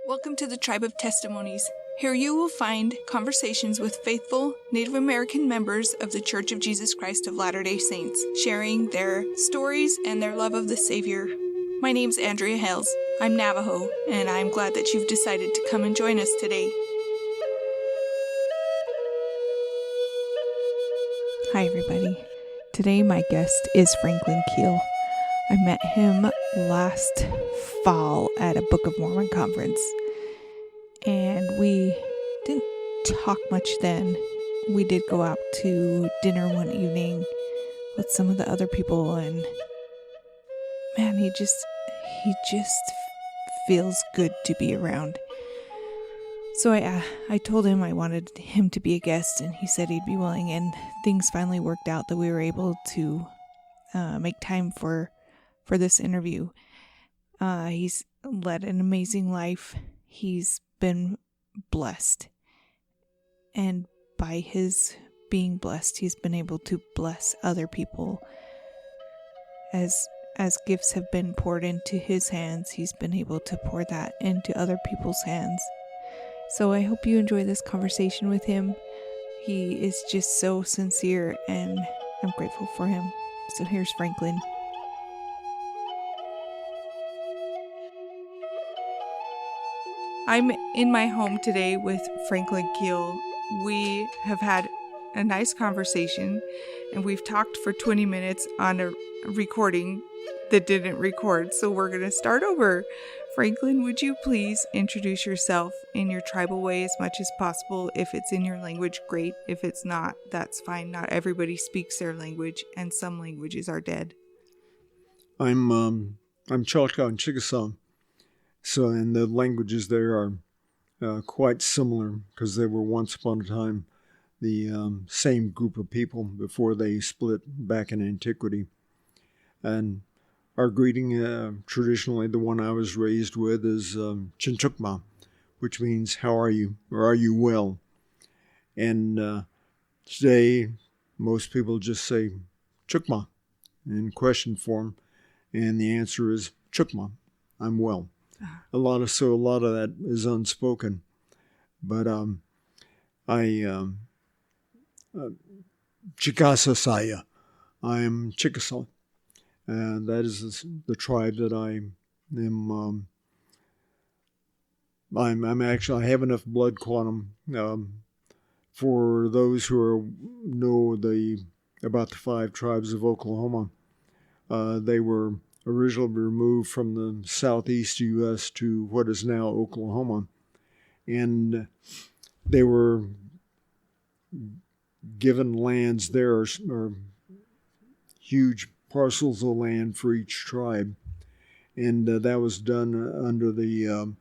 Welcome to the Tribe of Testimonies. Here you will find conversations with faithful Native American members of the Church of Jesus Christ of Latter-day Saints, sharing their stories and their love of the Savior. My name's Andrea Hales. I'm Navajo, and I'm glad that you've decided to come and join us today. Hi, everybody. Today my guest is Franklin Keel. I met him last fall at a Book of Mormon conference, and we didn't talk much then. We did go out to dinner one evening with some of the other people, and man, he just feels good to be around. So I told him I wanted him to be a guest, and he said he'd be willing, and things finally worked out that we were able to make time for this interview. He's led an amazing life. He's been blessed. And by his being blessed, he's been able to bless other people. As gifts have been poured into his hands, he's been able to pour that into other people's hands. So I hope you enjoy this conversation with him. He is just so sincere, and I'm grateful for him. So here's Franklin. I'm in my home today with Franklin Keel. We have had a nice conversation, and we've talked for 20 minutes on a recording that didn't record, so we're going to start over. Franklin, would you please introduce yourself in your tribal way as much as possible? If it's in your language, great. If it's not, that's fine. Not everybody speaks their language, and some languages are dead. I'm Choctaw and Chickasaw. So, and the languages there are quite similar because they were once upon a time the same group of people before they split back in antiquity. And our greeting, traditionally the one I was raised with, is Chinchukma, which means how are you, or are you well? And today most people just say Chukma in question form, and the answer is Chukma, I'm well. A lot of that is unspoken, but Chickasaw, I am Chickasaw, and that is the tribe that I am. I'm actually, I have enough blood quantum for those who know about the 5 tribes of Oklahoma. They were originally removed from the southeast U.S. to what is now Oklahoma. And they were given lands there, or huge parcels of land for each tribe. And that was done under the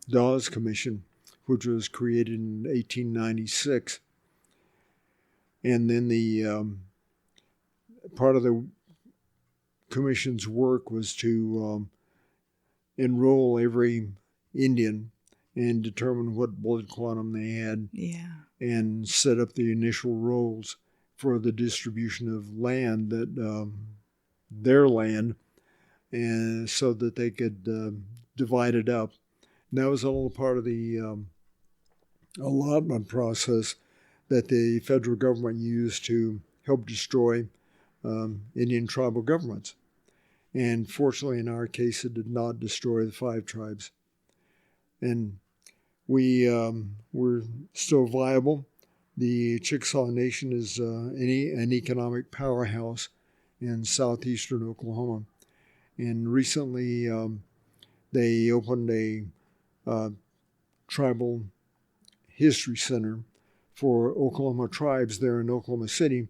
Dawes Commission, which was created in 1896. And then the part of the Commission's work was to enroll every Indian and determine what blood quantum they had, and set up the initial rolls for the distribution of land, that their land, and so that they could divide it up. And that was all part of the allotment process that the federal government used to help destroy Indian tribal governments. And fortunately, in our case, it did not destroy the 5 tribes. And we're still viable. The Chickasaw Nation is an economic powerhouse in southeastern Oklahoma. And recently, they opened a tribal history center for Oklahoma tribes there in Oklahoma City.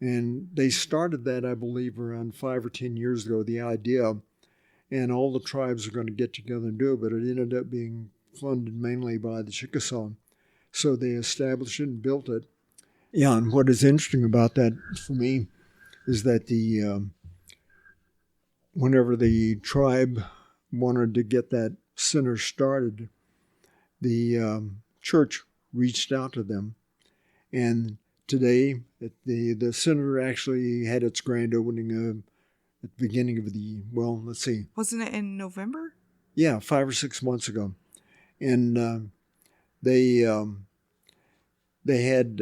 And they started that, I believe, around 5 or 10 years ago, the idea, and all the tribes are going to get together and do it, but it ended up being funded mainly by the Chickasaw. So they established it and built it. Yeah, and what is interesting about that for me is that whenever the tribe wanted to get that center started, the church reached out to them, and today, the center actually had its grand opening at the beginning of wasn't it in November? Yeah, 5 or 6 months ago. And they had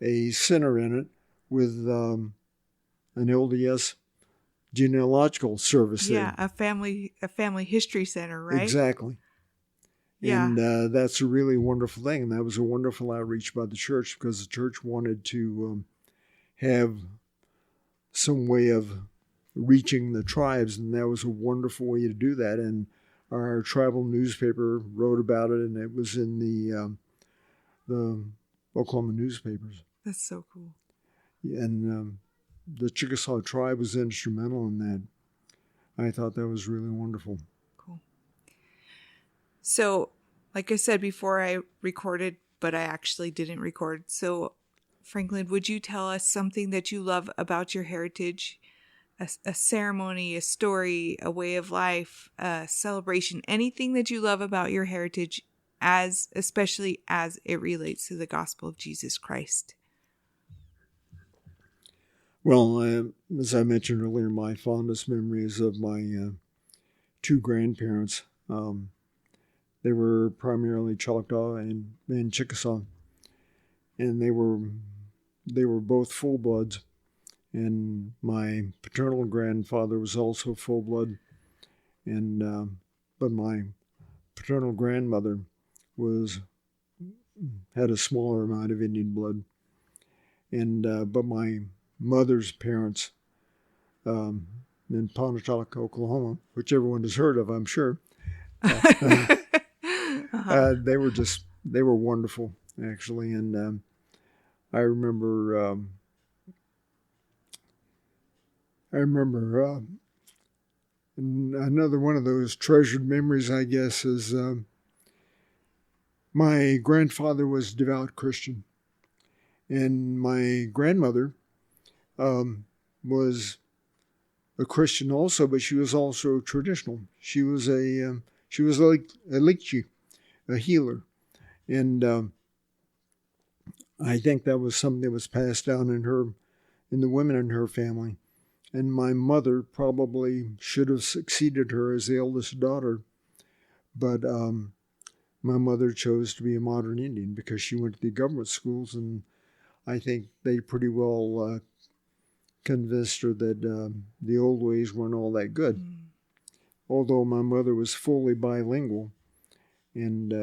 a center in it with an LDS genealogical service Yeah, there. a family history center, right? Exactly. Yeah. And that's a really wonderful thing. And that was a wonderful outreach by the church, because the church wanted to have some way of reaching the tribes, and that was a wonderful way to do that. And our tribal newspaper wrote about it, and it was in the Oklahoma newspapers. That's so cool. And the Chickasaw tribe was instrumental in that. I thought that was really wonderful. Cool. So, like I said before, I recorded, but I actually didn't record. So, Franklin, would you tell us something that you love about your heritage? A ceremony, a story, a way of life, a celebration, anything that you love about your heritage, especially as it relates to the gospel of Jesus Christ? Well, as I mentioned earlier, my fondest memories of my two grandparents. They were primarily Choctaw and Chickasaw, and they were both full bloods. And my paternal grandfather was also full blood, and but my paternal grandmother had a smaller amount of Indian blood, and but my mother's parents in Pontotoc, Oklahoma, which everyone has heard of, I'm sure. They were wonderful, actually. And I remember another one of those treasured memories, I guess, is my grandfather was a devout Christian, and my grandmother was a Christian also, but she was also traditional. She was like a lichi, a healer, and I think that was something that was passed down in the women in her family. And my mother probably should have succeeded her as the eldest daughter, but my mother chose to be a modern Indian because she went to the government schools, and I think they pretty well convinced her that the old ways weren't all that good. Mm. Although my mother was fully bilingual. And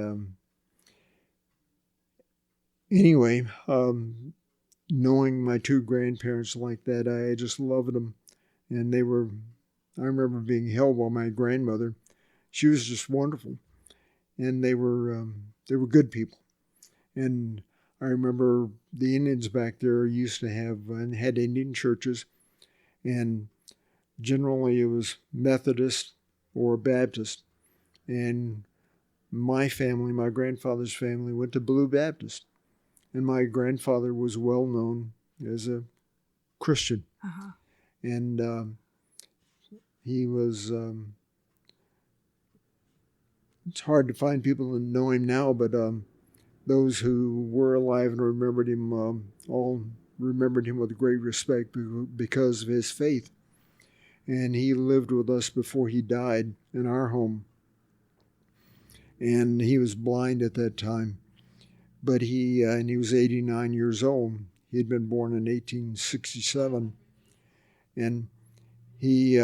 anyway, knowing my two grandparents like that, I just loved them. And I remember being held by my grandmother. She was just wonderful. And they were good people. And I remember the Indians back there used to have and had Indian churches, and generally it was Methodist or Baptist. And my family, my grandfather's family, went to Blue Baptist. And my grandfather was well known as a Christian. Uh-huh. And he was, it's hard to find people that know him now, but those who were alive and remembered him all remembered him with great respect because of his faith. And he lived with us before he died in our home. And he was blind at that time. But he was 89 years old. He had been born in 1867. And he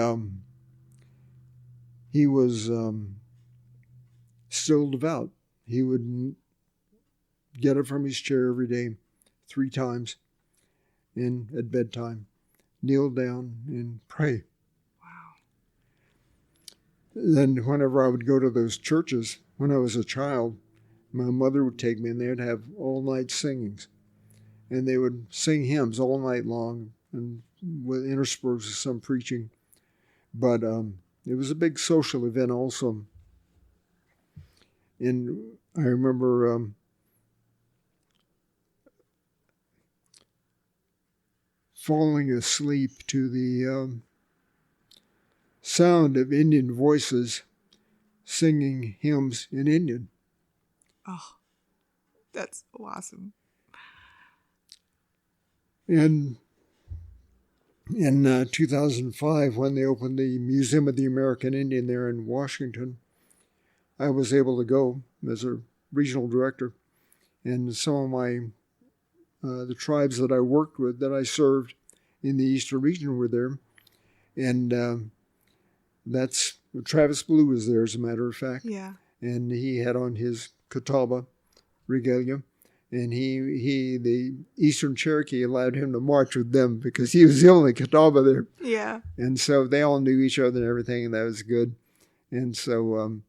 was still devout. He would get up from his chair every day 3 times and at bedtime, kneel down and pray. Wow. Then whenever I would go to those churches, when I was a child, my mother would take me and they would have all-night singings. And they would sing hymns all night long and with interspersed with some preaching. But it was a big social event also. And I remember falling asleep to the sound of Indian voices singing hymns in Indian. Oh, that's awesome. And in 2005, when they opened the Museum of the American Indian there in Washington, I was able to go as a regional director. And some of my the tribes that I worked with, that I served in the Eastern region, were there. And that's Travis Blue was there, as a matter of fact. Yeah. And he had on his Catawba regalia. And the Eastern Cherokee allowed him to march with them because he was the only Catawba there. Yeah. And so they all knew each other and everything, and that was good. And so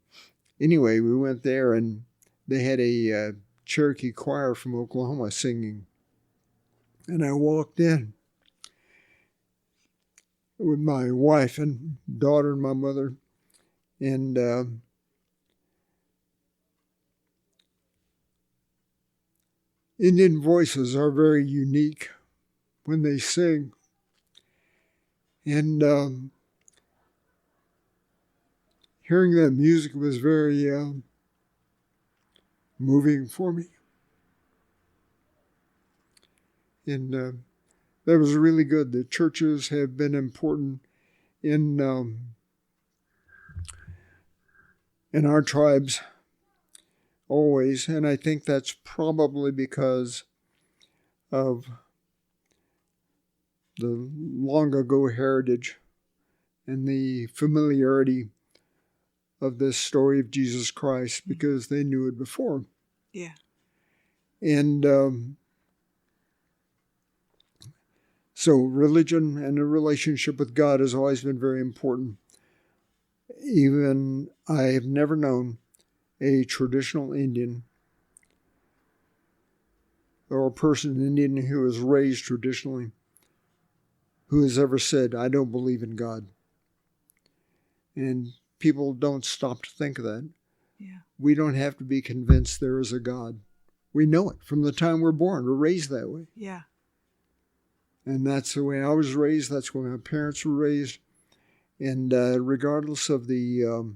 anyway, we went there, and they had a Cherokee choir from Oklahoma singing. And I walked in with my wife and daughter and my mother. And Indian voices are very unique when they sing. And hearing that music was very moving for me. And that was really good. The churches have been important in our tribes always, and I think that's probably because of the long ago heritage and the familiarity of this story of Jesus Christ, because they knew it before. Yeah. And so religion and a relationship with God has always been very important. Even I have never known a traditional Indian or a person in Indian who was raised traditionally who has ever said, I don't believe in God. And people don't stop to think of that. Yeah. We don't have to be convinced there is a God. We know it from the time we're born. We're raised that way. Yeah. And that's the way I was raised. That's the way my parents were raised. And regardless of the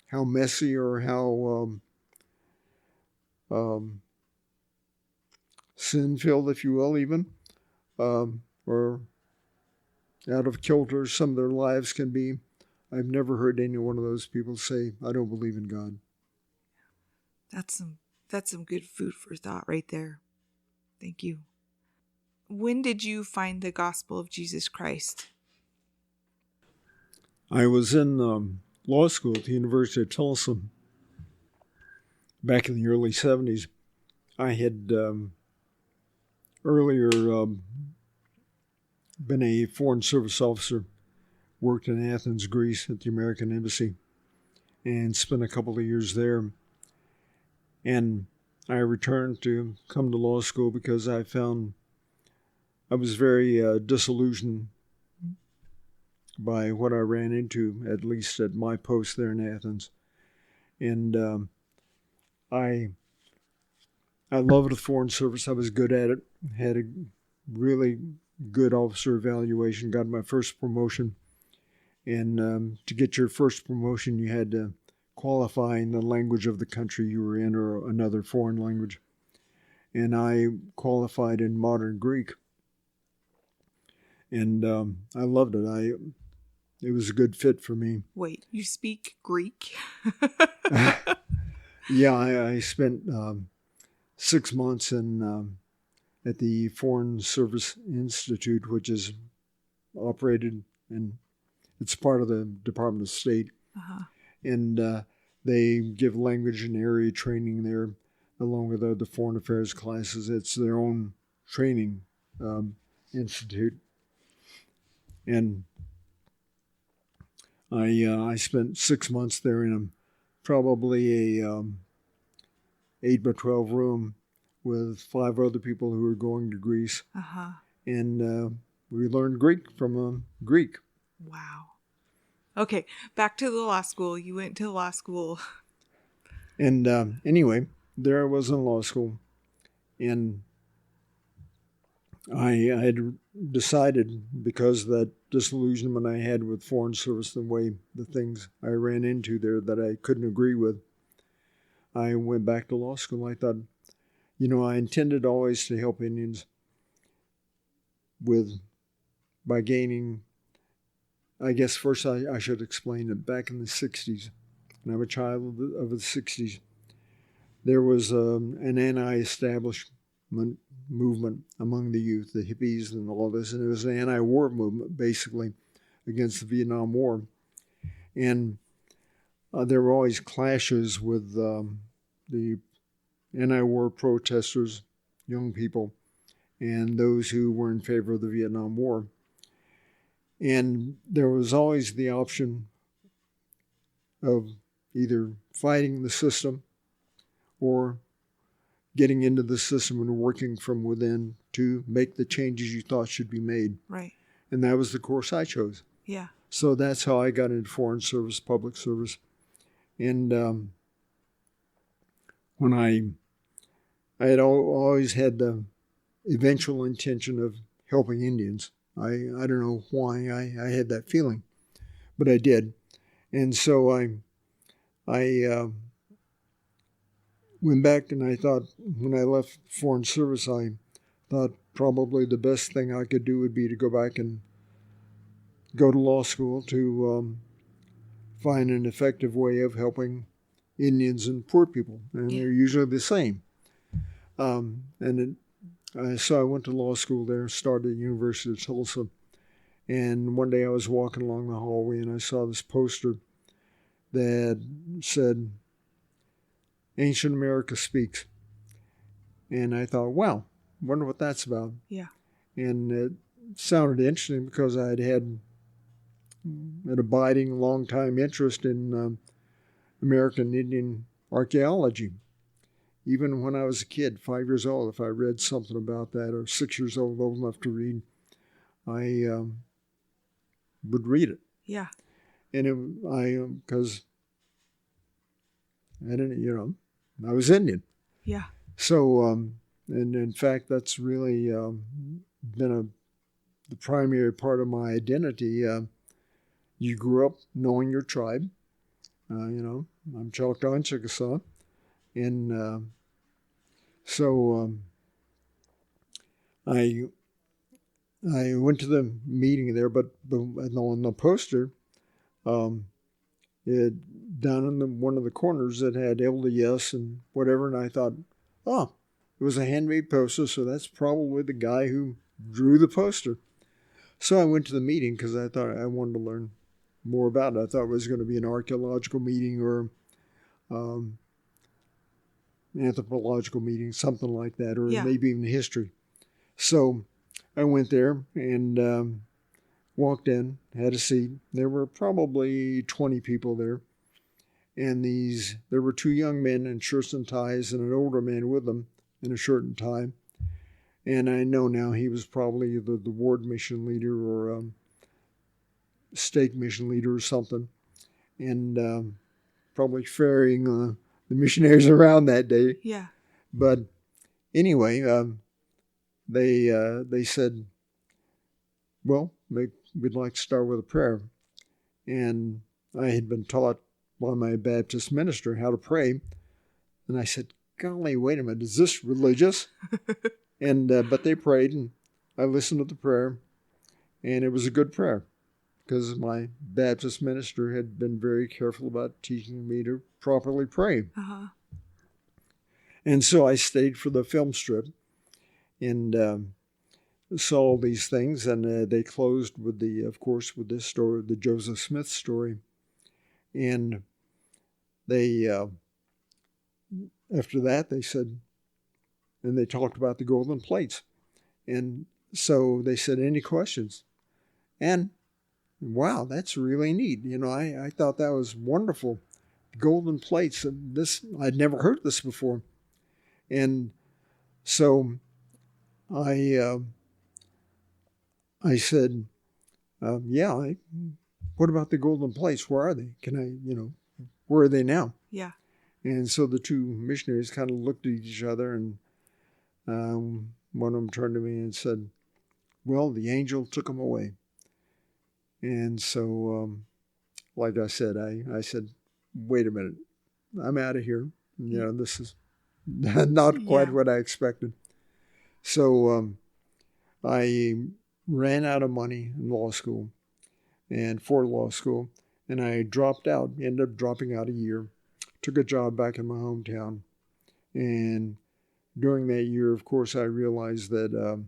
how messy or how sin-filled, if you will, even, or out of kilter some of their lives can be, I've never heard any one of those people say, I don't believe in God. That's some good food for thought right there. Thank you. When did you find the gospel of Jesus Christ? I was in law school at the University of Tulsa back in the early 70s. I had earlier been a Foreign Service officer, worked in Athens, Greece at the American Embassy, and spent a couple of years there. And I returned to come to law school because I found I was very disillusioned by what I ran into, at least at my post there in Athens. And I loved the Foreign Service. I was good at it, had a really good officer evaluation, got my first promotion. And to get your first promotion, you had to qualify in the language of the country you were in or another foreign language. And I qualified in modern Greek. And I loved it. It was a good fit for me. Wait, you speak Greek? Yeah, I spent 6 months at the Foreign Service Institute, which is operated, and it's part of the Department of State. Uh-huh. And they give language and area training there, along with other foreign affairs classes. It's their own training institute. And I spent 6 months there in probably a 8 by 12 room with 5 other people who were going to Greece. Uh-huh. And we learned Greek from Greek. Wow. Okay, back to the law school. You went to law school. And anyway, there I was in law school. And I had decided, because of that disillusionment I had with Foreign Service, the things I ran into there that I couldn't agree with, I went back to law school. I thought, I intended always to help Indians by gaining, I guess first I should explain that back in the 60s, and I'm a child of the 60s, there was an anti-establishment movement among the youth, the hippies and all this, and it was an anti-war movement, basically, against the Vietnam War. And there were always clashes with the anti-war protesters, young people, and those who were in favor of the Vietnam War. And there was always the option of either fighting the system or getting into the system and working from within to make the changes you thought should be made. Right. And that was the course I chose. Yeah. So that's how I got into foreign service, public service. And when I had always had the eventual intention of helping Indians. I don't know why I had that feeling, but I did. And so I went back, and I thought, when I left Foreign Service, I thought probably the best thing I could do would be to go back and go to law school to find an effective way of helping Indians and poor people, and they're usually the same. So I went to law school there, started at the University of Tulsa, and one day I was walking along the hallway and I saw this poster that said, "Ancient America Speaks." And I thought, wow, wonder what that's about. Yeah. And it sounded interesting because I'd had an abiding, long-time interest in American Indian archaeology. Even when I was a kid, 5 years old, if I read something about that, or 6 years old enough to read, I would read it. Yeah. And because I didn't, I was Indian. Yeah. So, and in fact, that's really been the primary part of my identity. You grew up knowing your tribe. I'm Choctaw and Chickasaw. And so I went to the meeting there, but on the poster, down in one of the corners, it had LDS and whatever, and I thought, oh, it was a handmade poster, so that's probably the guy who drew the poster. So I went to the meeting because I thought I wanted to learn more about it. I thought it was going to be an archaeological meeting or anthropological meeting, something like that, or maybe even history. So I went there and walked in, had a seat. There were probably 20 people there. And there were two young men in shirts and ties and an older man with them in a shirt and tie. And I know now he was probably the ward mission leader or stake mission leader or something. And probably ferrying the missionaries around that day. Yeah. But anyway, they said, well, we'd like to start with a prayer. And I had been taught by my Baptist minister how to pray. And I said, golly, wait a minute, is this religious? And but they prayed, and I listened to the prayer, and it was a good prayer because my Baptist minister had been very careful about teaching me to properly pray. Uh-huh. And so I stayed for the film strip and saw all these things, and they closed with with this story, the Joseph Smith story. And they, after that, they said, and they talked about the golden plates. And so they said, any questions? And wow, that's really neat. I thought that was wonderful. Golden plates. I'd never heard this before. And so I said, what about the golden plates? Where are they? Where are they now? Yeah. And so the two missionaries kind of looked at each other, and one of them turned to me and said, well, the angel took them away. And so, like I said, I said, wait a minute, I'm out of here. This is not quite what I expected. So I ran out of money in law school and for law school. and I dropped out, ended up dropping out a year, took a job back in my hometown. And during that year, of course, I realized that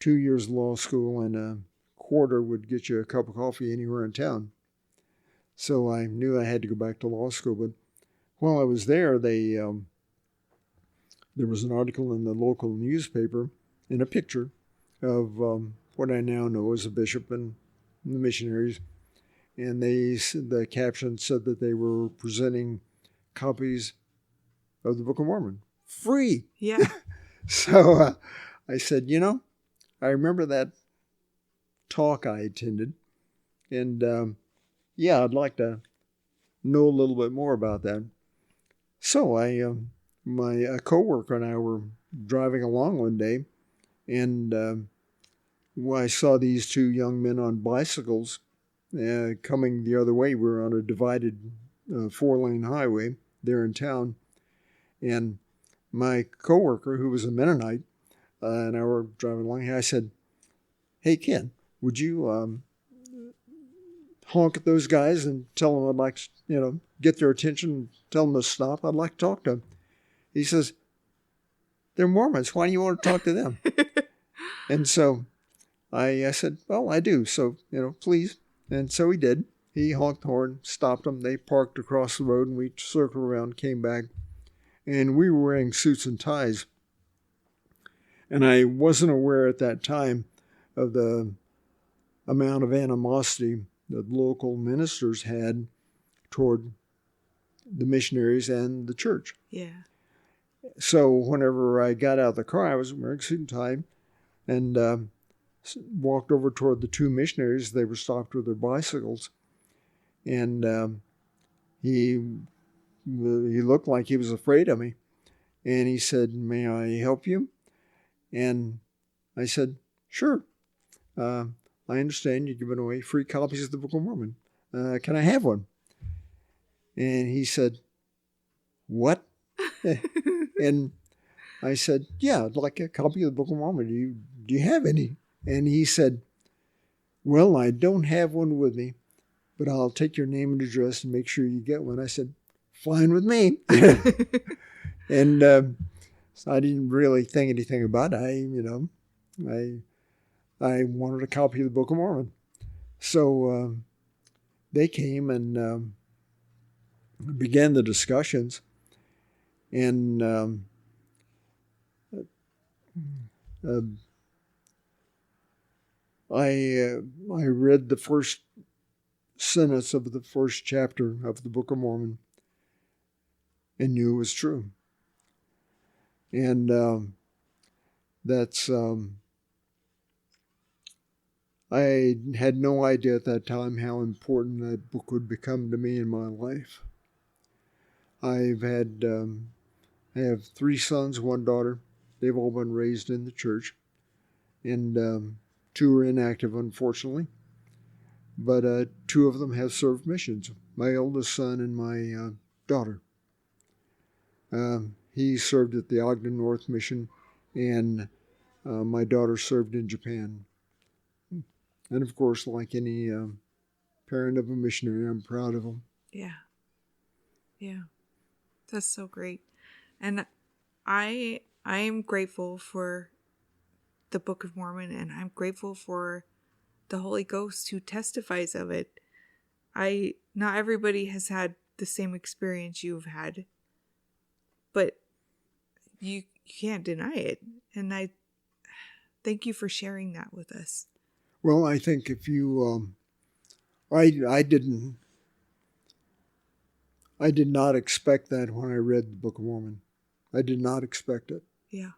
2 years law school and a quarter would get you a cup of coffee anywhere in town. So I knew I had to go back to law school. But while I was there, there was an article in the local newspaper and a picture of what I now know as a bishop and the missionaries. And the caption said that they were presenting copies of the Book of Mormon free. Yeah. So I said, I remember that talk I attended, and I'd like to know a little bit more about that. So my coworker and I were driving along one day, and I saw these two young men on bicycles coming the other way. We were on a divided 4-lane highway there in town, and my coworker, who was a Mennonite, and I were driving along. I said, "Hey, Ken, would you honk at those guys and tell them I'd like to, get their attention, and tell them to stop? I'd like to talk to them." He says, "They're Mormons. Why do you want to talk to them?" And so I said, "Well, I do. So, please." And so he did. He honked the horn, stopped them. They parked across the road, and we circled around, came back. And we were wearing suits and ties. And I wasn't aware at that time of the amount of animosity that local ministers had toward the missionaries and the church. Yeah. So whenever I got out of the car, I was wearing a suit and tie, and walked over toward the two missionaries. They were stopped with their bicycles. And he looked like he was afraid of me. And he said, "May I help you?" And I said, "Sure. I understand you're giving away free copies of the Book of Mormon. Can I have one?" And he said, "What?" And I said, "Yeah, I'd like a copy of the Book of Mormon. Do you have any?" And he said, "Well, I don't have one with me, but I'll take your name and address and make sure you get one." I said, "Fine with me." And so I didn't really think anything about it. I wanted a copy of the Book of Mormon. So they came and began the discussions. And I read the first sentence of the first chapter of the Book of Mormon and knew it was true. And that's I had no idea at that time how important that book would become to me in my life. I have 3 sons, 1 daughter. They've all been raised in the church, and 2 are inactive, unfortunately. But 2 of them have served missions. My oldest son and my daughter. He served at the Ogden North Mission, and my daughter served in Japan. And of course, like any parent of a missionary, I'm proud of them. Yeah. Yeah. That's so great. And I am grateful for the Book of Mormon, and I'm grateful for the Holy Ghost who testifies of it. Not everybody has had the same experience you've had, but you can't deny it. And I thank you for sharing that with us. Well, I think if you, I did not expect that when I read the Book of Mormon. I did not expect it. Yeah.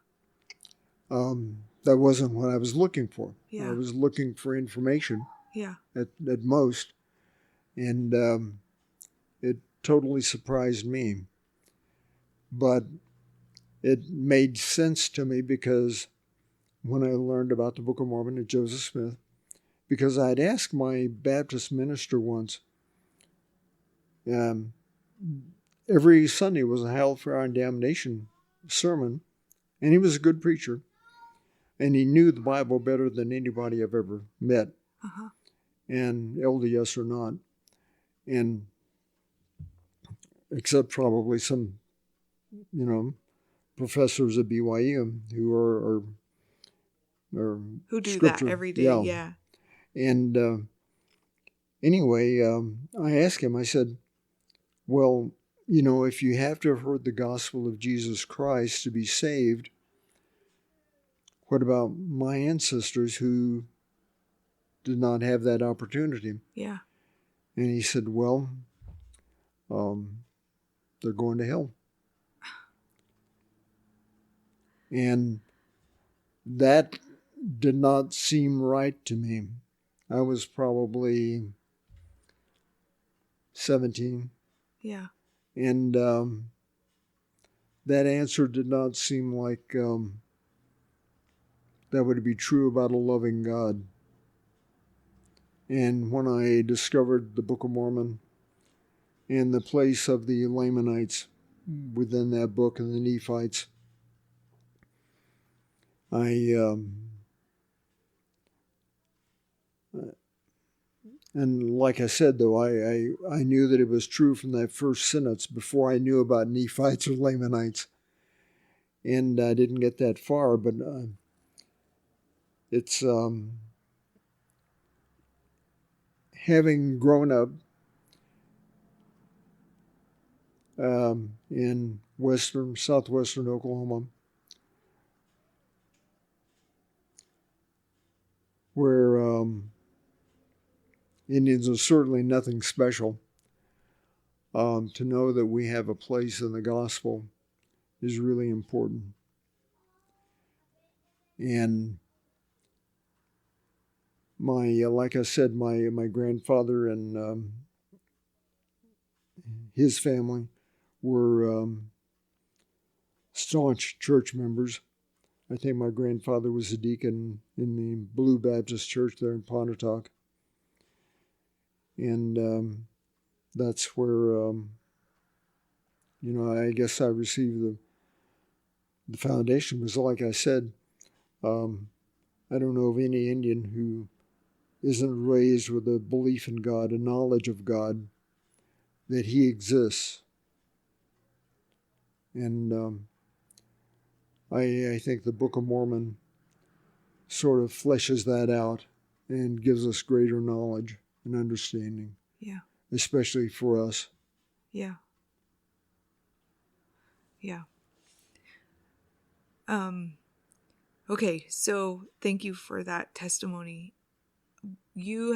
That wasn't what I was looking for. Yeah. I was looking for information. Yeah. At most, and it totally surprised me. But it made sense to me because when I learned about the Book of Mormon and Joseph Smith, because I'd asked my Baptist minister once, every Sunday was a Hell for Our Damnation sermon, and he was a good preacher, and he knew the Bible better than anybody I've ever met. Uh-huh. And LDS or not. And except probably some, professors at BYU who are Who do scripture. that every day, Yeah. yeah. And anyway, I asked him, I said, well, if you have to have heard the gospel of Jesus Christ to be saved, what about my ancestors who did not have that opportunity? Yeah. And he said, well, they're going to hell. And that did not seem right to me. I was probably 17. Yeah. And that answer did not seem like that would be true about a loving God. And when I discovered the Book of Mormon and the place of the Lamanites within that book and the Nephites, and like I said, though, I knew that it was true from that first sentence before I knew about Nephites or Lamanites. And I didn't get that far, but it's having grown up in southwestern Oklahoma, where Indians are certainly nothing special. To know that we have a place in the gospel is really important. And like I said, my grandfather and his family were staunch church members. I think my grandfather was a deacon in the Blue Baptist Church there in Pontotoc. And that's where, I guess I received the foundation. Was like I said, I don't know of any Indian who isn't raised with a belief in God, a knowledge of God, that He exists. And I think the Book of Mormon sort of fleshes that out and gives us greater knowledge and understanding. Yeah. Especially for us. Yeah. Yeah. Okay, so thank you for that testimony. You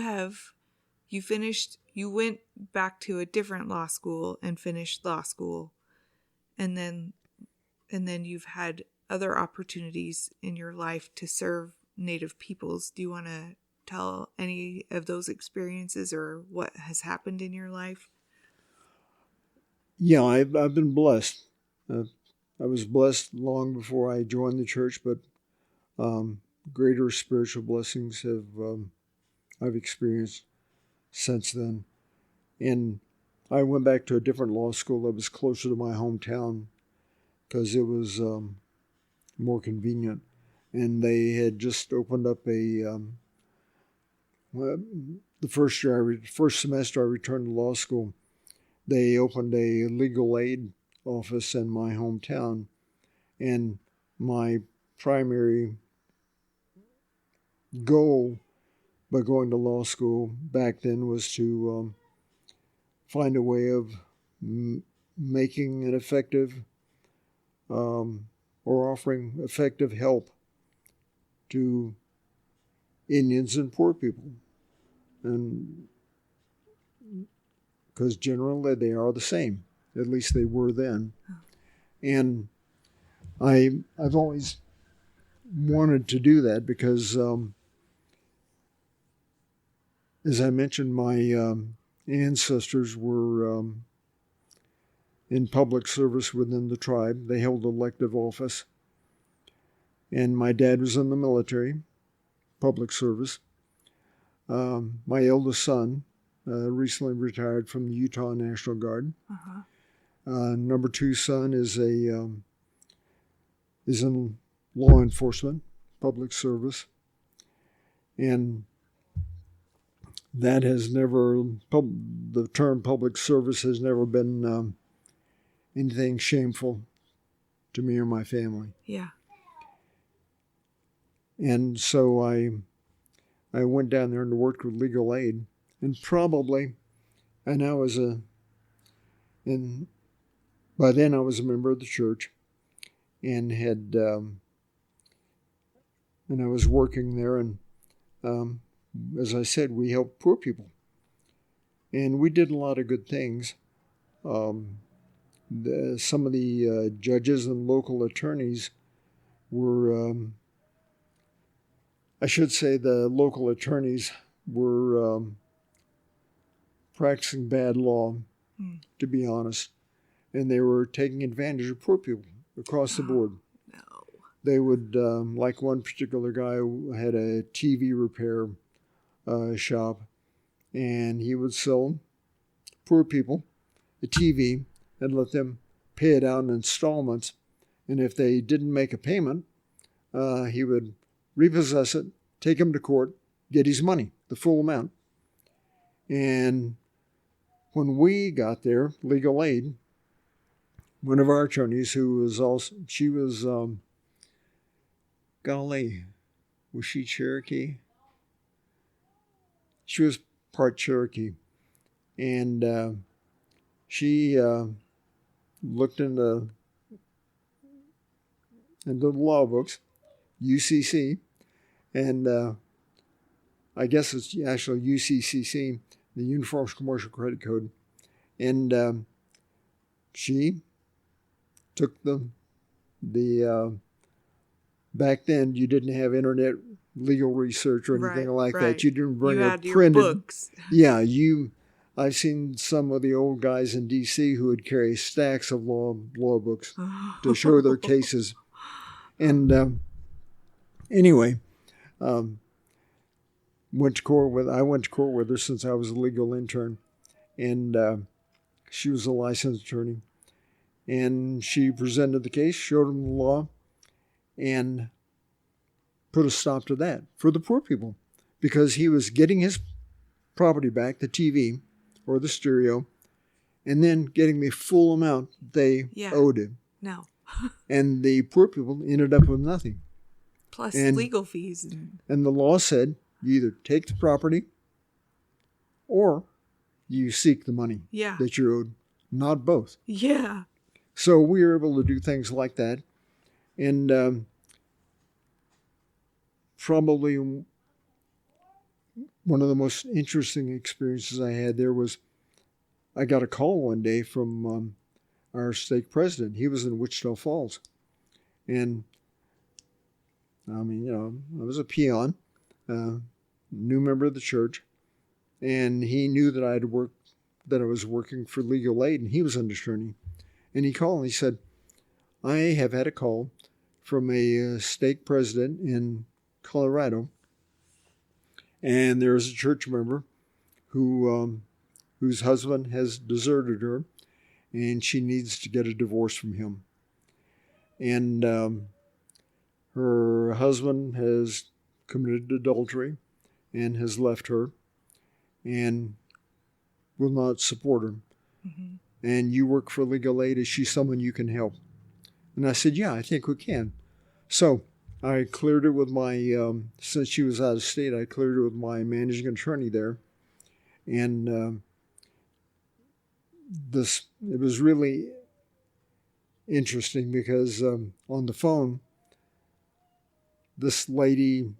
went back to a different law school and finished law school, and then you've had other opportunities in your life to serve Native peoples. Do you want to tell any of those experiences or what has happened in your life? Yeah, I've been blessed. I was blessed long before I joined the church, but greater spiritual blessings I've experienced since then. And I went back to a different law school that was closer to my hometown because it was more convenient. And they had just opened up the first semester I returned to law school. They opened a legal aid office in my hometown, and my primary goal by going to law school back then was to find a way of making an effective or offering effective help to Indians and poor people. And because generally they are the same, at least they were then. And I've always wanted to do that because, as I mentioned, my ancestors were in public service within the tribe. They held elective office. And my dad was in the military, public service. My eldest son recently retired from the Utah National Guard. Uh-huh. Number 2 son is in law enforcement, public service. And that has never, the term public service has never been anything shameful to me or my family. Yeah. And so I went down there and worked with legal aid, and by then I was a member of the church, and and I was working there, and as I said, we helped poor people, and we did a lot of good things. Some of the judges and local attorneys were, I should say, the local attorneys were practicing bad law, to be honest, and they were taking advantage of poor people across the board. No. They would, like one particular guy who had a TV repair shop, and he would sell poor people a TV and let them pay it out in installments. And if they didn't make a payment, he would repossess it, take him to court, get his money, the full amount. And when we got there, legal aid, one of our attorneys, who was also, she was, golly, was she Cherokee? She was part Cherokee. And she looked into the law books, UCC, and I guess it's actually UCCC, the Uniform Commercial Credit Code. And she took the back then you didn't have internet legal research or anything like that. You didn't bring you a had printed your books. Yeah, I've seen some of the old guys in D.C. who would carry stacks of law books to show their cases. And anyway, went to court with her since I was a legal intern, and she was a licensed attorney. And she presented the case, showed him the law, and put a stop to that for the poor people, because he was getting his property back, the TV or the stereo, and then getting the full amount they owed him. No. And the poor people ended up with nothing. Plus legal fees. And the law said you either take the property or you seek the money that you're owed, not both. Yeah. So we were able to do things like that. And probably one of the most interesting experiences I had there was I got a call one day from our stake president. He was in Wichita Falls. And I mean, I was a peon, new member of the church, and he knew that I was working for legal aid, and he was an attorney. And he called and he said, I have had a call from a stake president in Colorado, and there is a church member whose husband has deserted her, and she needs to get a divorce from him. And her husband has committed adultery and has left her and will not support her. Mm-hmm. And you work for legal aid. Is she someone you can help? And I said, yeah, I think we can. So I cleared it with my, since she was out of state, I cleared it with my managing attorney there. And it was really interesting because on the phone, this lady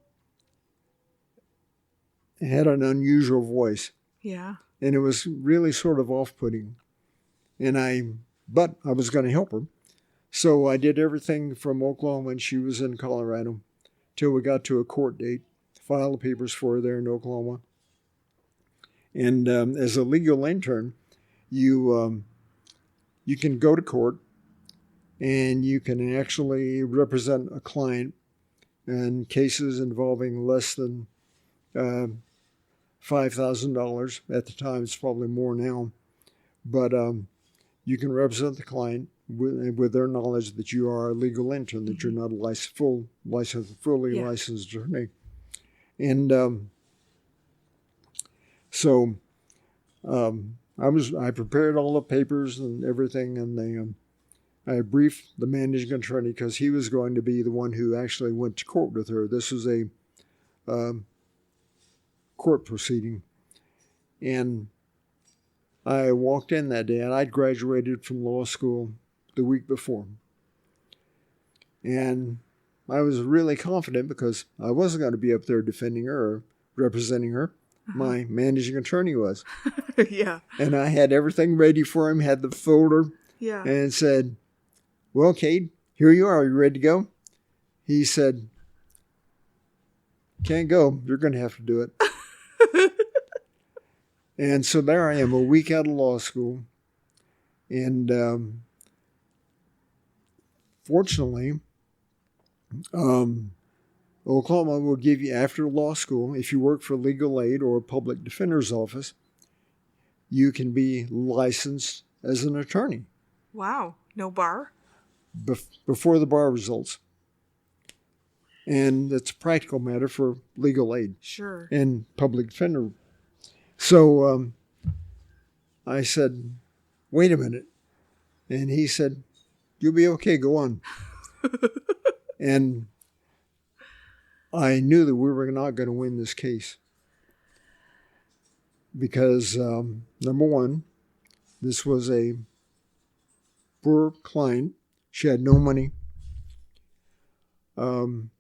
had an unusual voice. Yeah. And it was really sort of off-putting. But I was going to help her. So I did everything from Oklahoma when she was in Colorado till we got to a court date, filed the papers for her there in Oklahoma. And as a legal intern, you can go to court and you can actually represent a client in cases involving less than $5,000. At the time, it's probably more now. But you can represent the client with their knowledge that you are a legal intern, that you're not a fully licensed attorney. And So I prepared all the papers and everything, and I briefed the managing attorney because he was going to be the one who actually went to court with her. This was a court proceeding. And I walked in that day, and I'd graduated from law school the week before. And I was really confident because I wasn't going to be up there defending her or representing her. My managing attorney was. Yeah. And I had everything ready for him, had the folder, Yeah. and said, "Well, Cade, here you are. Are you ready to go?" He said, "Can't go. You're going to have to do it." And so there I am, a week out of law school. And fortunately, Oklahoma will give you, after law school, if you work for legal aid or a public defender's office, you can be licensed as an attorney. Wow. No bar? Before the bar results. And it's a practical matter for legal aid. Sure. And public defender. So I said, "Wait a minute." And he said, "You'll be okay, go on." And I knew that we were not going to win this case. Because, number one, this was a poor client. She had no money. And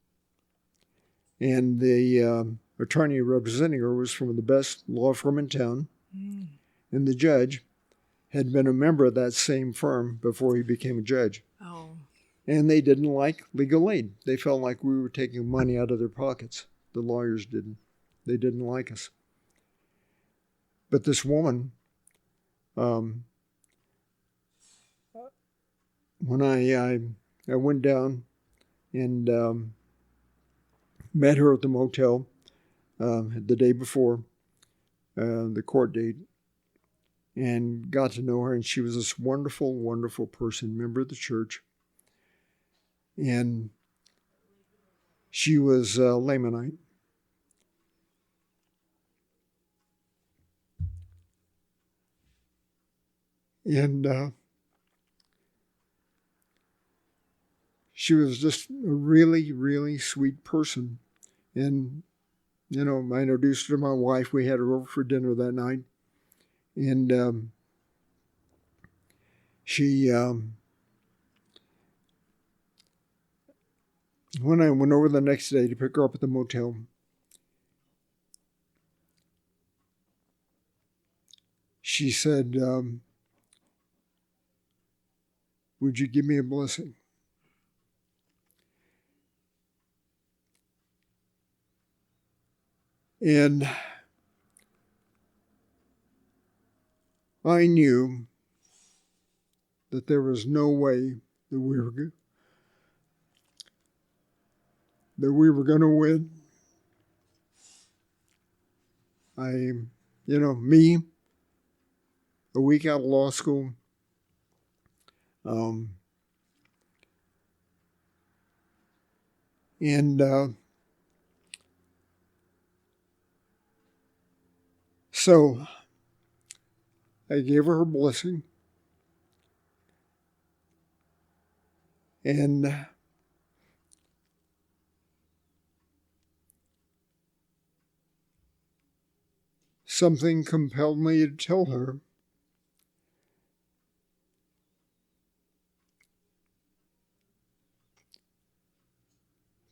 the attorney representing her was from the best law firm in town. Mm. And the judge had been a member of that same firm before he became a judge. Oh. And they didn't like legal aid. They felt like we were taking money out of their pockets. The lawyers didn't. They didn't like us. But this woman, when I went down and met her at the motel the day before the court date, and got to know her, and she was this wonderful, wonderful person, member of the church. And she was Lamanite. And she was just a really, really sweet person. And, you know, I introduced her to my wife. We had her over for dinner that night. And she, when I went over the next day to pick her up at the motel, she said, "Would you give me a blessing?" And I knew that there was no way that we were going to win. Me, a week out of law school, so I gave her blessing, and something compelled me to tell her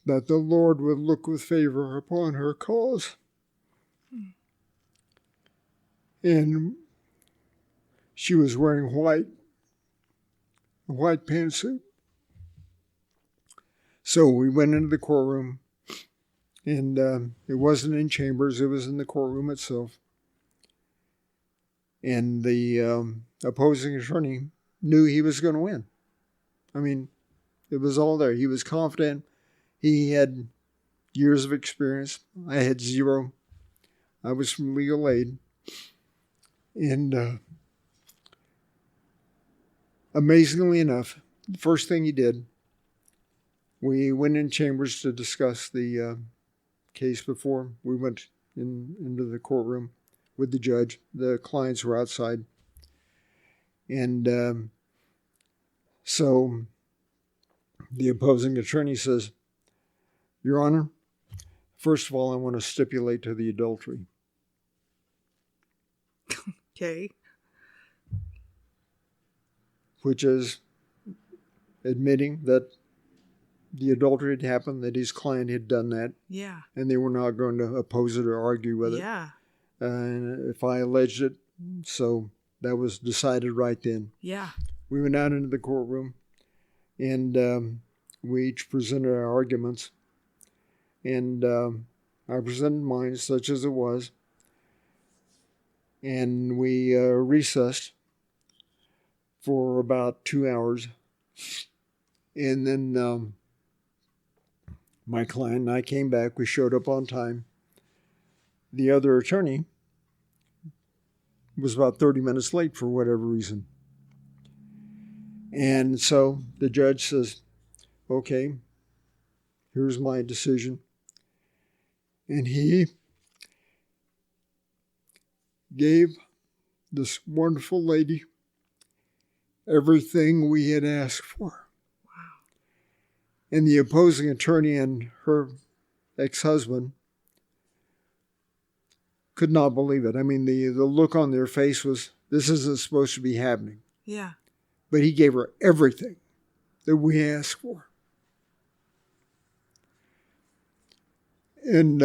that the Lord would look with favor upon her cause. And she was wearing a white pantsuit. So we went into the courtroom, and it wasn't in chambers, it was in the courtroom itself. And the opposing attorney knew he was going to win. I mean, it was all there. He was confident. He had years of experience. I had zero. I was from legal aid. And amazingly enough, the first thing he did, we went in chambers to discuss the case before we went into the courtroom. with the judge. The clients were outside. And so the opposing attorney says, Your Honor, first of all, I want to stipulate to the adultery. Okay. Which is admitting that the adultery had happened, that his client had done that. Yeah. And they were not going to oppose it or argue with it. Yeah. And if I alleged it, so that was decided right then. Yeah. We went out into the courtroom, and we each presented our arguments. And I presented mine, such as it was. And we recessed for about 2 hours. And then my client and I came back. We showed up on time. The other attorney was about 30 minutes late for whatever reason. And so the judge says, okay, here's my decision. And he gave this wonderful lady everything we had asked for. Wow. And the opposing attorney and her ex-husband could not believe it. I mean, the look on their face was, this isn't supposed to be happening. Yeah. But he gave her everything that we asked for. And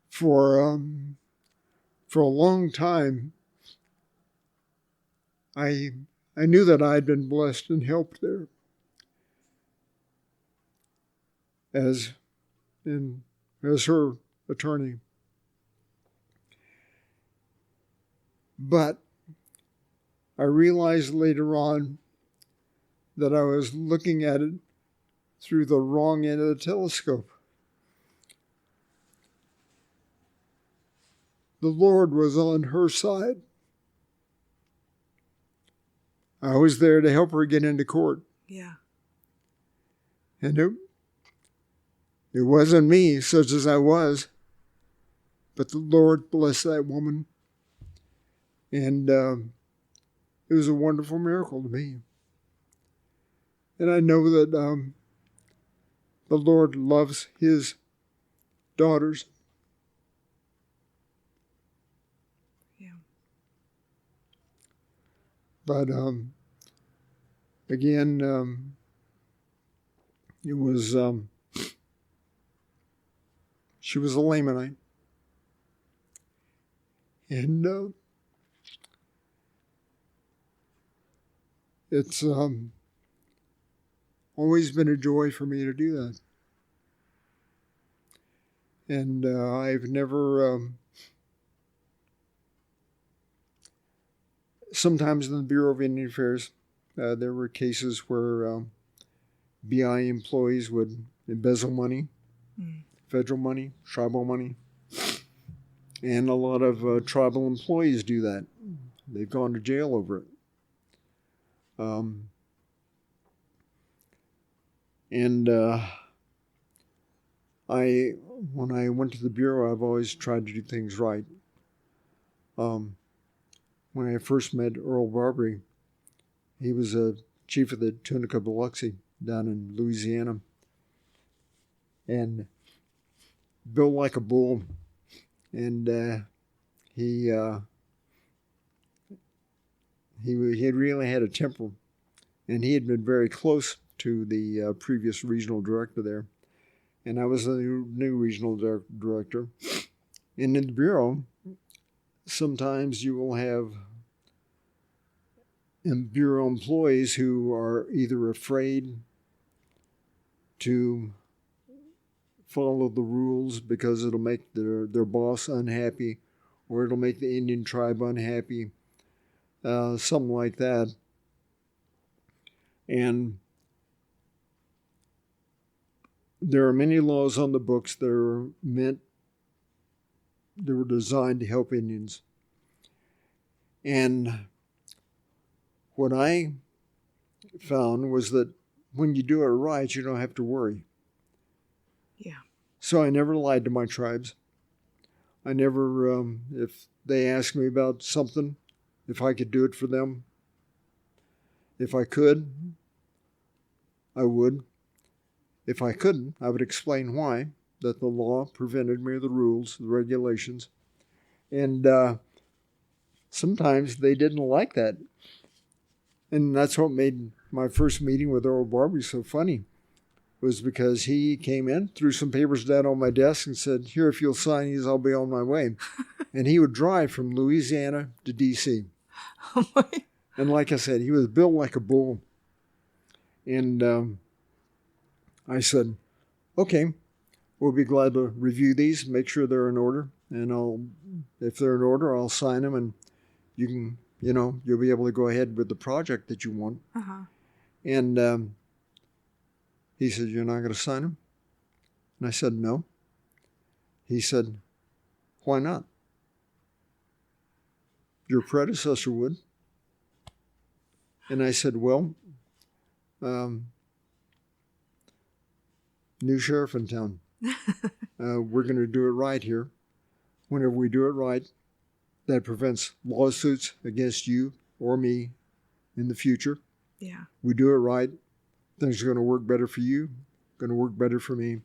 for a long time, I knew that I had been blessed and helped there as her attorney. But I realized later on that I was looking at it through the wrong end of the telescope. The Lord was on her side. I was there to help her get into court. Yeah. And it wasn't me, such as I was, but the Lord blessed that woman. And it was a wonderful miracle to me. And I know that the Lord loves his daughters. Yeah. But again, it was, she was a Lamanite. And it's always been a joy for me to do that. And I've never, sometimes in the Bureau of Indian Affairs, there were cases where BI employees would embezzle money, federal money, tribal money. And a lot of tribal employees do that. They've gone to jail over it. When I went to the Bureau, I've always tried to do things right. When I first met Earl Barbary, he was a chief of the Tunica Biloxi down in Louisiana. And built like a bull. And he had really had a temper. And he had been very close to the previous regional director there. And I was the new regional director. And in the Bureau, sometimes you will have Bureau employees who are either afraid to follow the rules because it'll make their boss unhappy, or it'll make the Indian tribe unhappy, something like that. And there are many laws on the books that were designed to help Indians. And what I found was that when you do it right, you don't have to worry. Yeah. So I never lied to my tribes. I never, if they asked me about something, if I could do it for them, if I could, I would. If I couldn't, I would explain why, that the law prevented me, the rules, the regulations. And sometimes they didn't like that. And that's what made my first meeting with Earl Barbie so funny, was because he came in, threw some papers down on my desk and said, "Here, if you'll sign these, I'll be on my way." And he would drive from Louisiana to D.C. Oh my. And like I said, he was built like a bull. And I said, "Okay, we'll be glad to review these, make sure they're in order. And if they're in order, I'll sign them, and you can, you'll be able to go ahead with the project that you want." Uh-huh. And he said, "You're not going to sign them?" And I said, "No." He said, "Why not?" "Your predecessor would." And I said, "Well, new sheriff in town. We're going to do it right here. Whenever we do it right, that prevents lawsuits against you or me in the future. Yeah. We do it right, things are going to work better for you, going to work better for me,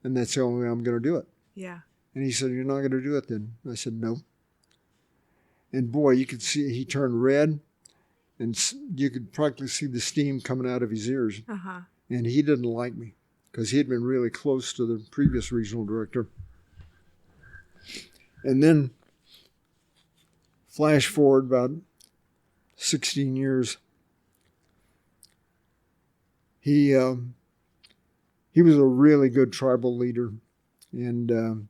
and that's the only way I'm going to do it." Yeah. And he said, "You're not going to do it then?" I said, "No." And boy, you could see he turned red, and you could practically see the steam coming out of his ears. Uh-huh. And he didn't like me because he had been really close to the previous regional director. And then flash forward about 16 years, he was a really good tribal leader, and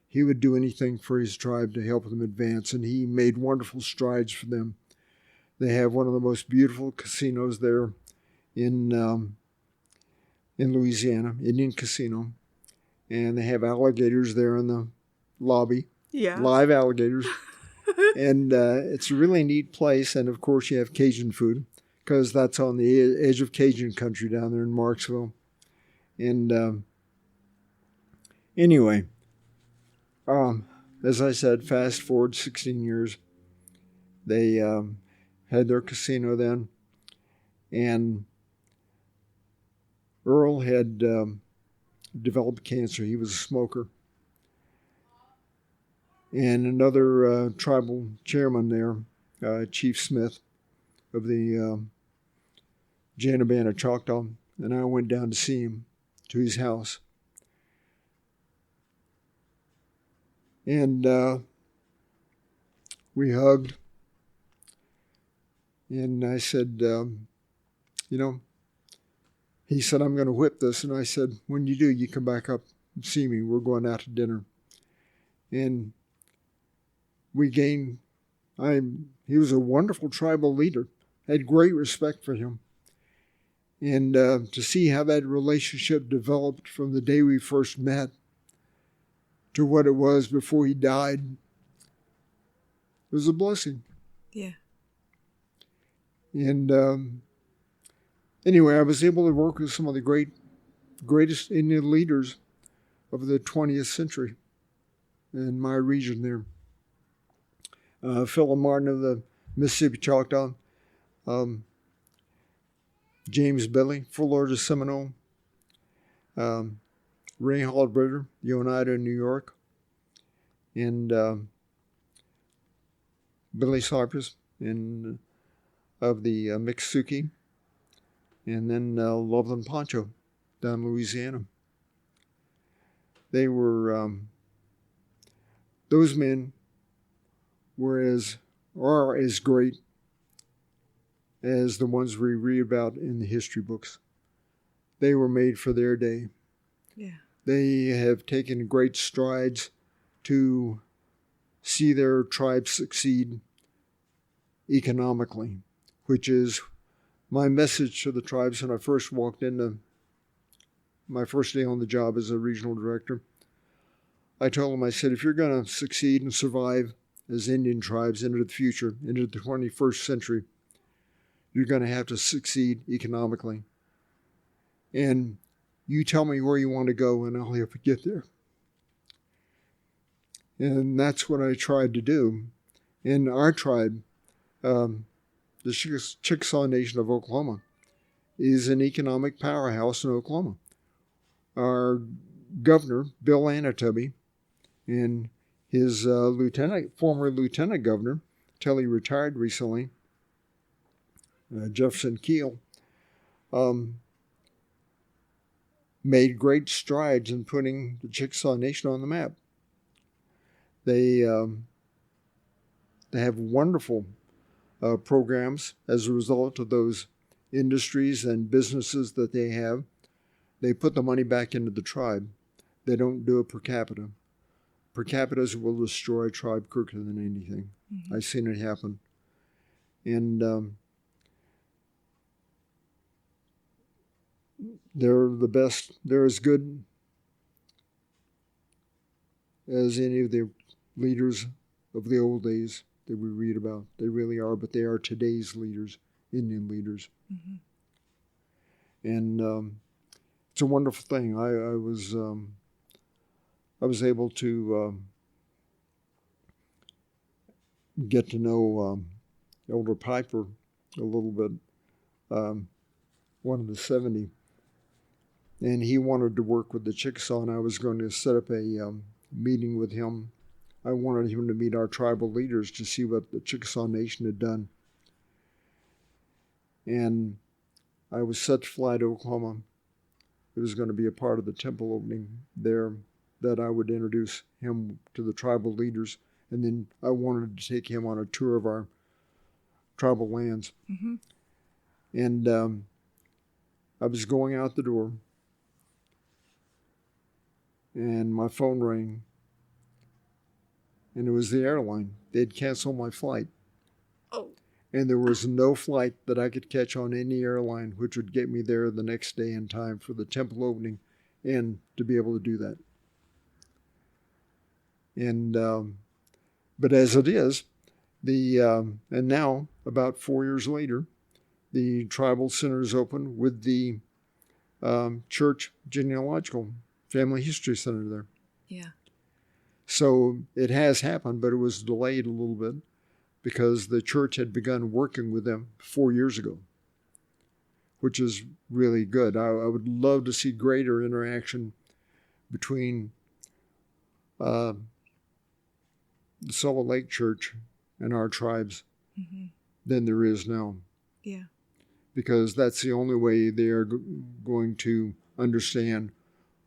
he would do anything for his tribe to help them advance, and he made wonderful strides for them. They have one of the most beautiful casinos there in Louisiana, Indian Casino, and they have alligators there in the lobby. Yeah. Live alligators. And it's a really neat place. And of course, you have Cajun food, because that's on the edge of Cajun country down there in Marksville. And anyway, as I said, fast forward 16 years, they had their casino then. And Earl had developed cancer. He was a smoker. And another tribal chairman there, Chief Smith of the Janabana Choctaw, and I went down to see him, to his house. And we hugged, and I said, he said, "I'm going to whip this." And I said, "When you do, you come back up and see me. We're going out to dinner." And he was a wonderful tribal leader. I had great respect for him. And to see how that relationship developed from the day we first met to what it was before he died, it was a blessing. Yeah. And anyway, I was able to work with some of the greatest Indian leaders of the 20th century in my region there. Philip Martin of the Mississippi Choctaw, James Billy, Florida Seminole, Ray Hallbritter, Oneida, New York, and Billy Cypress of the Miccosukee, and then Loveland Poncho down Louisiana. They were, those men are as great as the ones we read about in the history books. They were made for their day. Yeah. They have taken great strides to see their tribe succeed economically, which is my message to the tribes when I first walked into my first day on the job as a regional director. I told them, I said, if you're going to succeed and survive as Indian tribes into the future, into the 21st century, you're going to have to succeed economically. And you tell me where you want to go, and I'll help you get there. And that's what I tried to do. In our tribe, the Chickasaw Nation of Oklahoma is an economic powerhouse in Oklahoma. Our governor, Bill Anatoby, and his former lieutenant governor, till he retired recently, Franklin Keel, made great strides in putting the Chickasaw Nation on the map. They have wonderful programs as a result of those industries and businesses that they have. They put the money back into the tribe. They don't do it per capita. Per capitas will destroy a tribe quicker than anything. Mm-hmm. I've seen it happen. And they're the best. They're as good as any of the leaders of the old days that we read about. They really are, but they are today's leaders, Indian leaders. Mm-hmm. And it's a wonderful thing. I was able to get to know Elder Piper a little bit, one of the 70, and he wanted to work with the Chickasaw, and I was going to set up a meeting with him. I wanted him to meet our tribal leaders to see what the Chickasaw Nation had done. And I was set to fly to Oklahoma. It was going to be a part of the temple opening there that I would introduce him to the tribal leaders. And then I wanted to take him on a tour of our tribal lands. Mm-hmm. And I was going out the door, and my phone rang, and it was the airline. They'd canceled my flight. Oh. And there was no flight that I could catch on any airline which would get me there the next day in time for the temple opening and to be able to do that. And but as it is, and now, about 4 years later, the tribal center is open with the church genealogical family history center there. Yeah. So it has happened, but it was delayed a little bit because the church had begun working with them 4 years ago, which is really good. I would love to see greater interaction between the Salt Lake Church and our tribes mm-hmm. than there is now. Yeah. Because that's the only way they are going to understand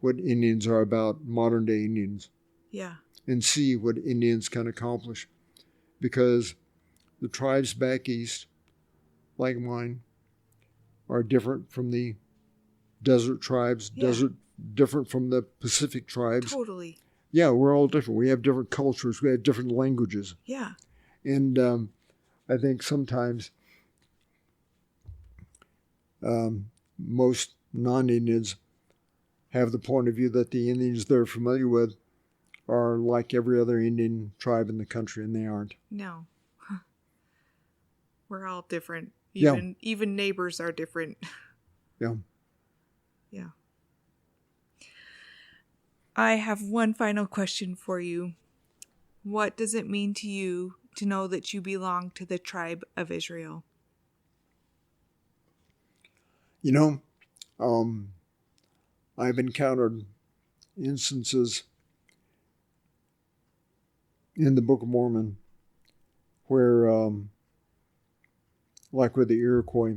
what Indians are about, modern day Indians. Yeah. And see what Indians can accomplish. Because the tribes back east, like mine, are different from the desert tribes, different from the Pacific tribes. Totally. Yeah, we're all different. We have different cultures. We have different languages. Yeah. And I think sometimes most non-Indians have the point of view that the Indians they're familiar with are like every other Indian tribe in the country, and they aren't. No. We're all different. Yeah. Even neighbors are different. Yeah. Yeah. I have one final question for you. What does it mean to you to know that you belong to the tribe of Israel? You know, I've encountered instances in the Book of Mormon where, like with the Iroquois,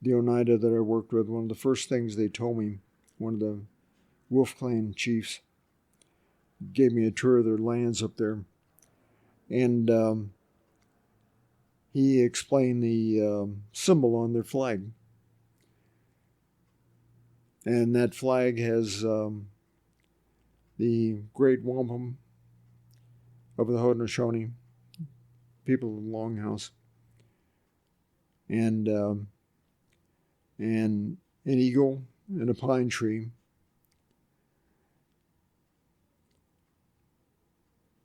the Oneida that I worked with, one of the first things they told me, one of the Wolf Clan chiefs gave me a tour of their lands up there, and he explained the symbol on their flag. And that flag has the great wampum of the Haudenosaunee, people of the Longhouse, and an eagle and a pine tree.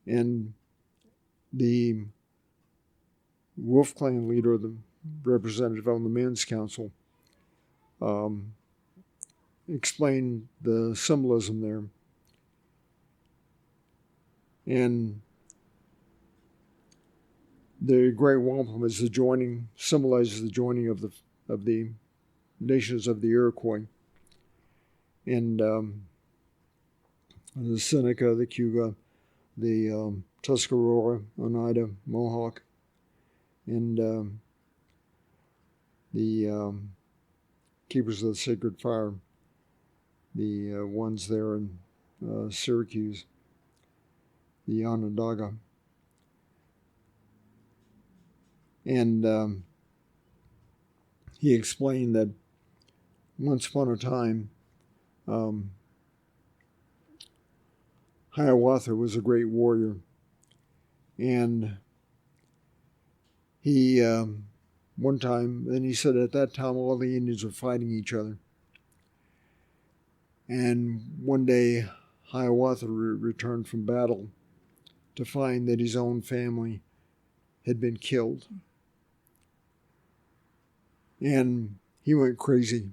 And the Wolf Clan leader, the representative on the men's council, explained the symbolism there. And the great wampum is symbolizes the joining of the nations of the Iroquois. And the Seneca, the Cayuga, the Tuscarora, Oneida, Mohawk, and the Keepers of the Sacred Fire, the ones there in Syracuse, the Onondaga. And he explained that once upon a time, Hiawatha was a great warrior, and he one time, and he said at that time all the Indians were fighting each other. And one day Hiawatha returned from battle to find that his own family had been killed. And he went crazy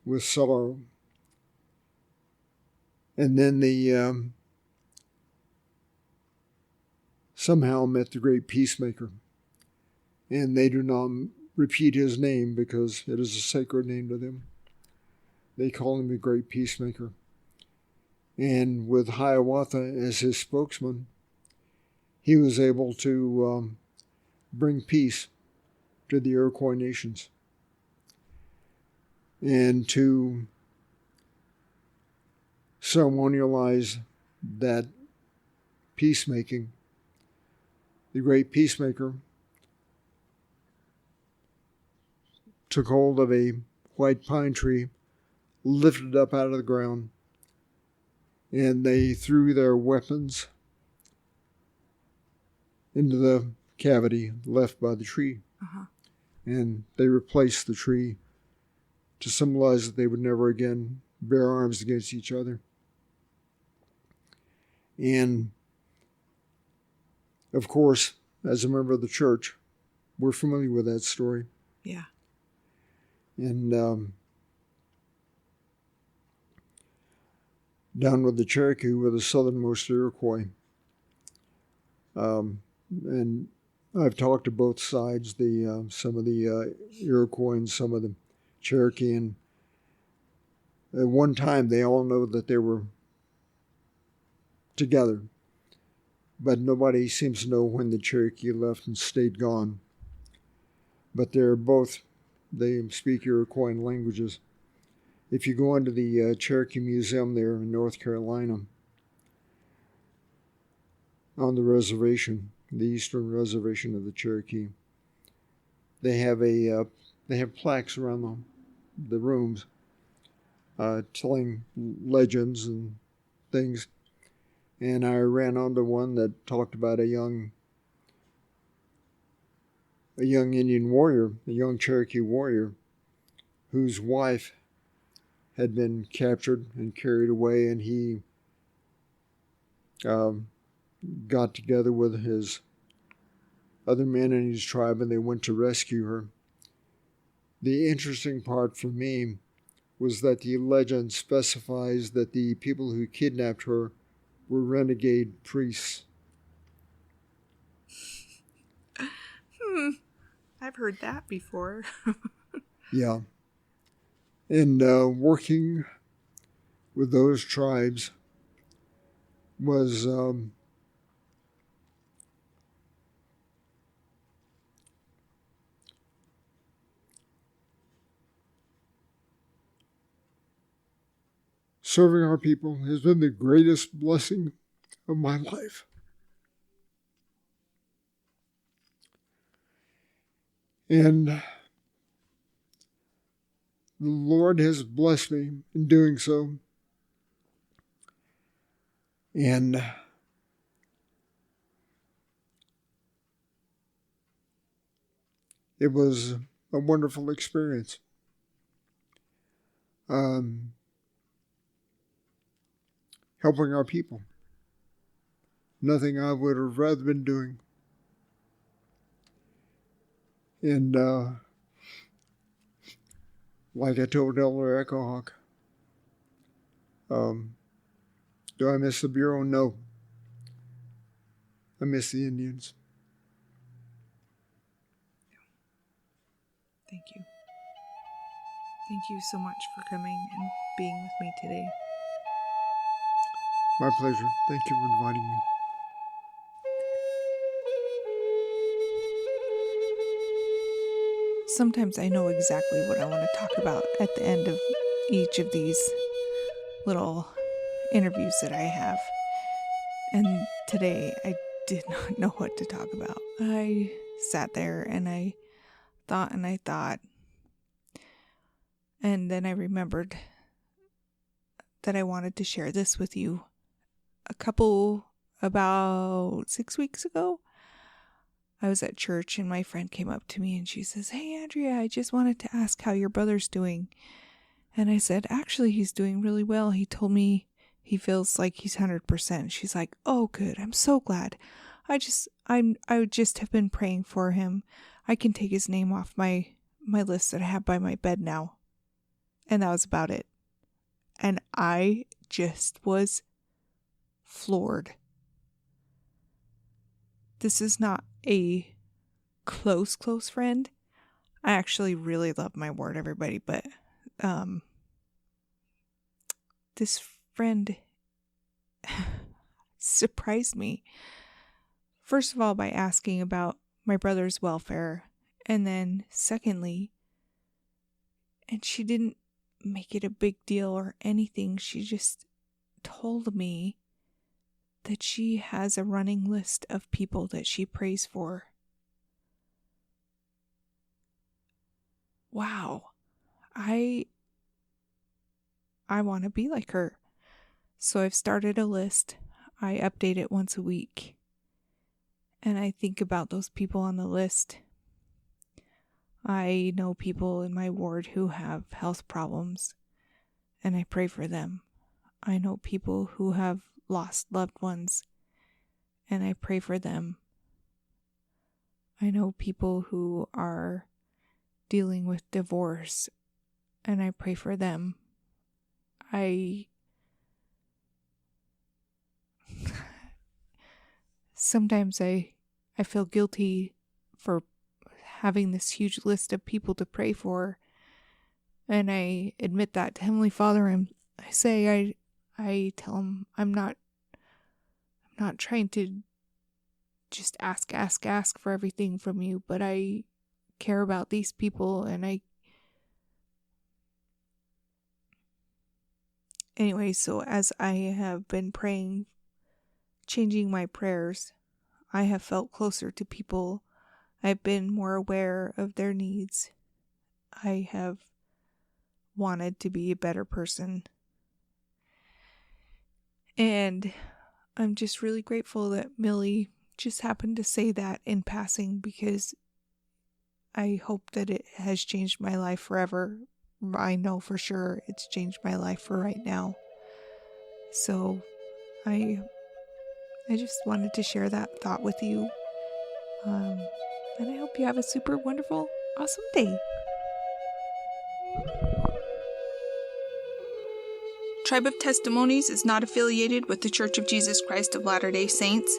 with sorrow. And then the somehow met the great peacemaker. And they do not repeat his name because it is a sacred name to them. They call him the great peacemaker. And with Hiawatha as his spokesman, he was able to bring peace to the Iroquois nations. And to ceremonialize that peacemaking, the great peacemaker took hold of a white pine tree, lifted it up out of the ground, and they threw their weapons into the cavity left by the tree. Uh-huh. And they replaced the tree to symbolize that they would never again bear arms against each other. And, of course, as a member of the church, we're familiar with that story. Yeah. And down with the Cherokee were the southernmost Iroquois. And I've talked to both sides, some of the Iroquois and some of the Cherokee. And at one time, they all know that they were together. But nobody seems to know when the Cherokee left and stayed gone. But they speak Iroquois languages. If you go into the Cherokee Museum there in North Carolina, on the reservation, the eastern reservation of the Cherokee, they have plaques around the rooms telling legends and things. And I ran onto one that talked about a young Indian warrior, a young Cherokee warrior, whose wife had been captured and carried away, and he got together with his other men in his tribe, and they went to rescue her. The interesting part for me was that the legend specifies that the people who kidnapped her were renegade priests. I've heard that before. Yeah. And working with those tribes was serving our people has been the greatest blessing of my life. And the Lord has blessed me in doing so. And it was a wonderful experience. Helping our people. Nothing I would have rather been doing. And like I told Elder Echo Hawk, do I miss the Bureau? No. I miss the Indians. Thank you. Thank you so much for coming and being with me today. My pleasure. Thank you for inviting me. Sometimes I know exactly what I want to talk about at the end of each of these little interviews that I have. And today I did not know what to talk about. I sat there and I thought. And then I remembered that I wanted to share this with you. About 6 weeks ago, I was at church and my friend came up to me and she says, "Hey, Andrea, I just wanted to ask how your brother's doing." And I said, "Actually, he's doing really well. He told me he feels like he's 100%. She's like, "Oh, good. I'm so glad. I would just have been praying for him. I can take his name off my list that I have by my bed now." And that was about it. And I just was floored. This is not a close friend. I actually really love my ward, everybody, but this friend surprised me. First of all, by asking about my brother's welfare, and then secondly, and she didn't make it a big deal or anything, she just told me that she has a running list of people that she prays for. Wow. I want to be like her. So I've started a list. I update it once a week. And I think about those people on the list. I know people in my ward who have health problems, and I pray for them. I know people who have lost loved ones, and I pray for them. I know people who are dealing with divorce, and I pray for them. Sometimes I feel guilty for having this huge list of people to pray for, and I admit that to Heavenly Father, and I tell him I'm not trying to just ask for everything from you, but I care about these people, and anyway, so as I have been praying, changing my prayers, I have felt closer to people. I've been more aware of their needs. I have wanted to be a better person. And I'm just really grateful that Millie just happened to say that in passing, because I hope that it has changed my life forever. I know for sure it's changed my life for right now. So I just wanted to share that thought with you. And I hope you have a super wonderful, awesome day. Tribe of Testimonies is not affiliated with the Church of Jesus Christ of Latter-day Saints.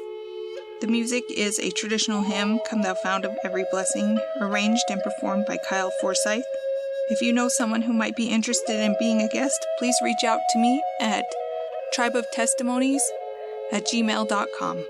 The music is a traditional hymn, "Come Thou Fount of Every Blessing," arranged and performed by Kyle Forsyth. If you know someone who might be interested in being a guest, please reach out to me at tribeoftestimonies@gmail.com.